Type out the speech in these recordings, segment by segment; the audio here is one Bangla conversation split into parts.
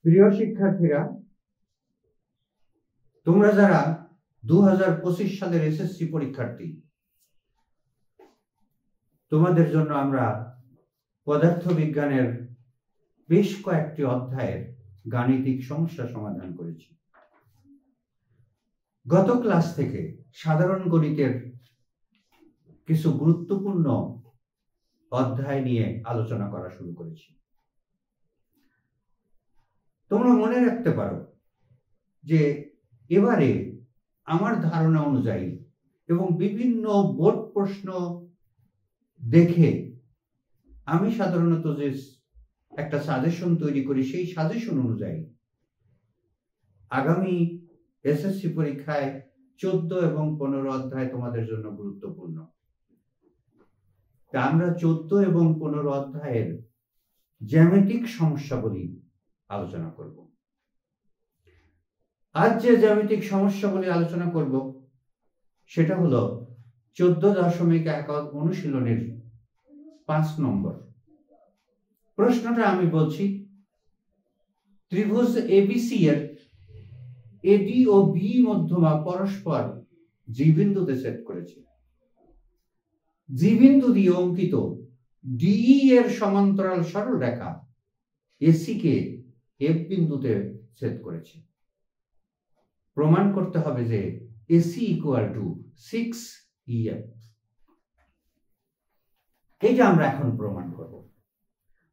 প্রিয় শিক্ষার্থীরা, তোমরা যারা 2025 সালের এসএসসি পরীক্ষার্থী, তোমাদের জন্য আমরা পদার্থবিজ্ঞানের বেশ কয়েকটি অধ্যায়ের গাণিতিক সমস্যা সমাধান করেছি। গত ক্লাস থেকে সাধারণ গণিতের কিছু গুরুত্বপূর্ণ অধ্যায় নিয়ে আলোচনা করা শুরু করেছি। তোমরা মনে রাখতে পারো যে এবারে আমার ধারণা অনুযায়ী এবং বিভিন্ন বোর্ড প্রশ্ন দেখে আমি সাধারণত যে একটা সাজেশন তৈরি করি, সেই সাজেশন অনুযায়ী আগামী এসএসসি পরীক্ষায় 14 এবং 15 অধ্যায় তোমাদের জন্য গুরুত্বপূর্ণ। তা আমরা 14 এবং 15 অধ্যায়ের জ্যামিতিক সমস্যাগুলি আলোচনা করব। আজ যে জ্যামিতিক সমস্যাগুলি আলোচনা করব সেটা হলো 14.1 অনুশীলনের 5 নম্বর প্রশ্নটা। আমি বলছি, ত্রিভুজ এবিসি এর এডি ও বি মধ্যমা পরস্পর জি বিন্দুতে ছেদ করেছে। জি বিন্দু দিয়ে অঙ্কিত ডিই এর সমান্তরাল সরল রেখা এসি কে এফ বিন্দুতে ছেদ করেছে। প্রমাণ করতে হবে যে এসি ইকুয়াল টু 6EF। এইটা আমরা এখন প্রমাণ করব।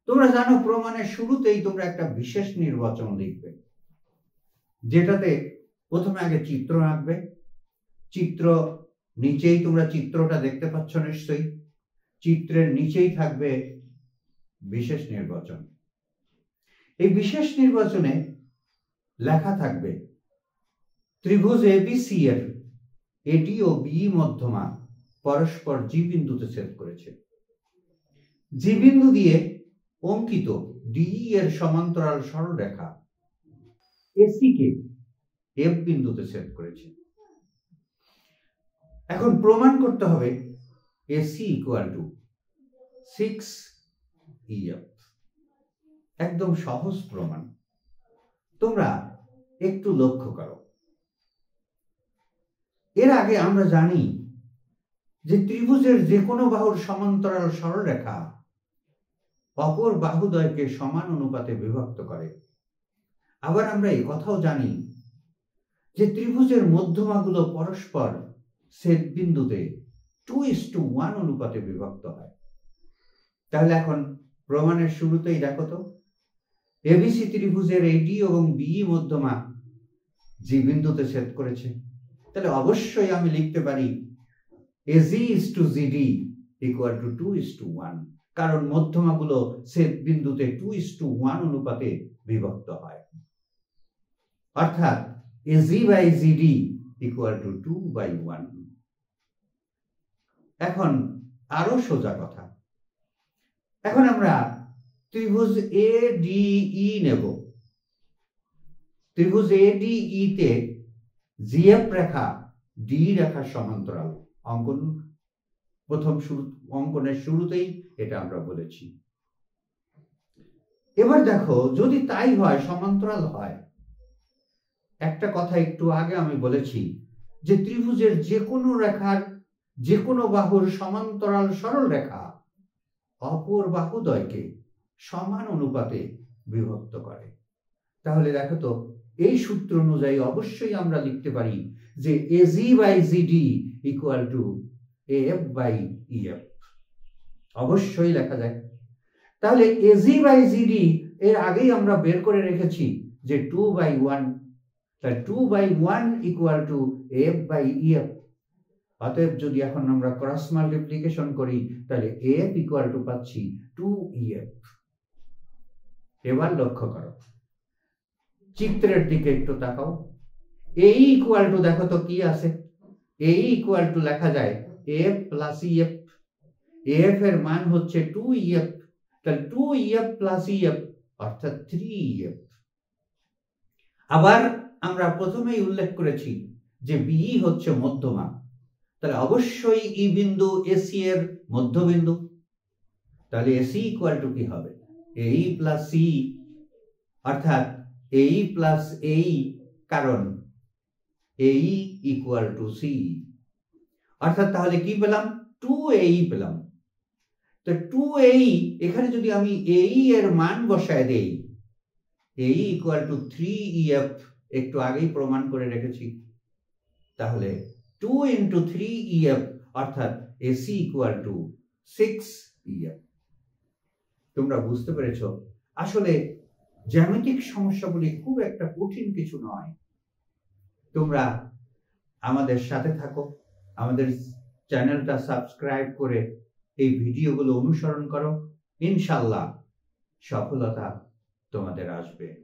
তোমরা জানো, প্রমাণের শুরুতেই তোমরা একটা বিশেষ নির্বাচন লিখবে, যেটাতে প্রথমে আগে চিত্র আঁকবে। চিত্র নিচেই তোমরা চিত্রটা দেখতে পাচ্ছ নিশ্চয়ই। চিত্রের নিচেই থাকবে বিশেষ নির্বাচন। এই বিশেষ নির্বাচনে লেখা থাকবে ত্রিভুজ এবিসি এর এডি ও বি মধ্যমা পরস্পর জি বিন্দুতে ছেদ করেছে। জি বিন্দু দিয়ে অঙ্কিত ডিই এর সমান্তরাল সরল রেখা এসি কে এফ বিন্দুতে ছেদ করেছে। এখন প্রমাণ করতে হবে এসি ইকুয়াল টু 6EF। একদম সহজ প্রমাণ। তোমরা একটু লক্ষ্য করো। এর আগে আমরা জানি যে ত্রিভুজের যে কোনো বাহুর সমান্তরাল সরলরেখা অপর বাহুদ্বয়কে সমান অনুপাতে বিভক্ত করে। আবার আমরা এই কথাও জানি যে ত্রিভুজের মধ্যমাগুলো পরস্পর ছেদ বিন্দুতে 2:1 অনুপাতে বিভক্ত হয়। তাহলে এখন প্রমাণের শুরুতেই দেখো তো, এবিসি ত্রিভুজের এডি এবং বি মধ্যমা জি বিন্দুতে ছেদ করেছে। তাহলে অবশ্যই আমি লিখতে পারি AG/GD ইকুয়াল টু 2:1, কারণ মধ্যমাগুলো ছেদ বিন্দুতে 2:1 অনুপাতে বিভক্ত হয়। অর্থাৎ AG/GD ইকুয়াল টু 2/1। এখন আরো সোজা কথা, এখন আমরা ত্রিভুজ ADE নেব। ত্রিভুজ ADE তে জিএফ রেখা ডি রেখার সমান্তরাল অঙ্কন অঙ্কনের শুরুতেই এটা আমরা বলেছি। এবার দেখো, যদি তাই হয়, সমান্তরাল হয়, একটা কথা একটু আগে আমি বলেছি যে ত্রিভুজের যে কোনো রেখার যে কোনো বাহুর সমান্তরাল সরল রেখা অপর বাহুদ্বয়কে সমান অনুপাতে বিভক্ত করে। তাহলে দেখো তো, এই সূত্র অনুযায়ী অবশ্যই আমরা লিখতে পারি যে AG/GD ইকুয়াল টু AF/EF। অবশ্যই লেখা যায়। তাহলে AG/GD এর আগেই আমরা বের করে রেখেছি যে 2/1। তাহলে 2/1 ইকুয়াল টু AF/EF। অতএব যদি এখন আমরা ক্রস মাল্টিপ্লিকেশন করি, তাহলে AF ইকুয়াল টু পাচ্ছি 2EF। এবার লক্ষ্য করো, চিত্রের দিকে একটু তাকাও। এই ইকুয়াল টু, দেখো তো কি আছে, এই ইকুয়াল টু লেখা যায় AF প্লাস EF। AF এর মান হচ্ছে 2EF, তাহলে 2EF প্লাস EF অর্থাৎ 3EF। আবার আমরা প্রথমেই উল্লেখ করেছি যে BE হচ্ছে মধ্যমা, তাহলে অবশ্যই ই বিন্দু এসি এর মধ্যবিন্দু। তাহলে এসি ইকুয়াল টু কি হবে, AE প্লাস সি, অর্থাৎ AE প্লাস AE, কারণ AE ইকুয়াল টু CE, অর্থাৎ তাহলে কি পেলাম? 2AE পেলাম। তো 2AE, এখানে যদি আমি AE এর মান বসায় দেই, AE ইকুয়াল টু 3EF, একটু আগেই প্রমাণ করে রেখেছি, তাহলে 2 ইন্টু 3EF অর্থাৎ AC ইকুয়াল টু 6EF। তোমরা বুঝতে পেরেছ, আসলে জ্যামিতিক সমস্যাগুলি খুব একটা কঠিন কিছু নয়। তোমরা আমাদের সাথে থাকো, আমাদের চ্যানেলটা সাবস্ক্রাইব করে এই ভিডিওগুলো অনুসরণ করো, ইনশাআল্লাহ সফলতা তোমাদের আসবে।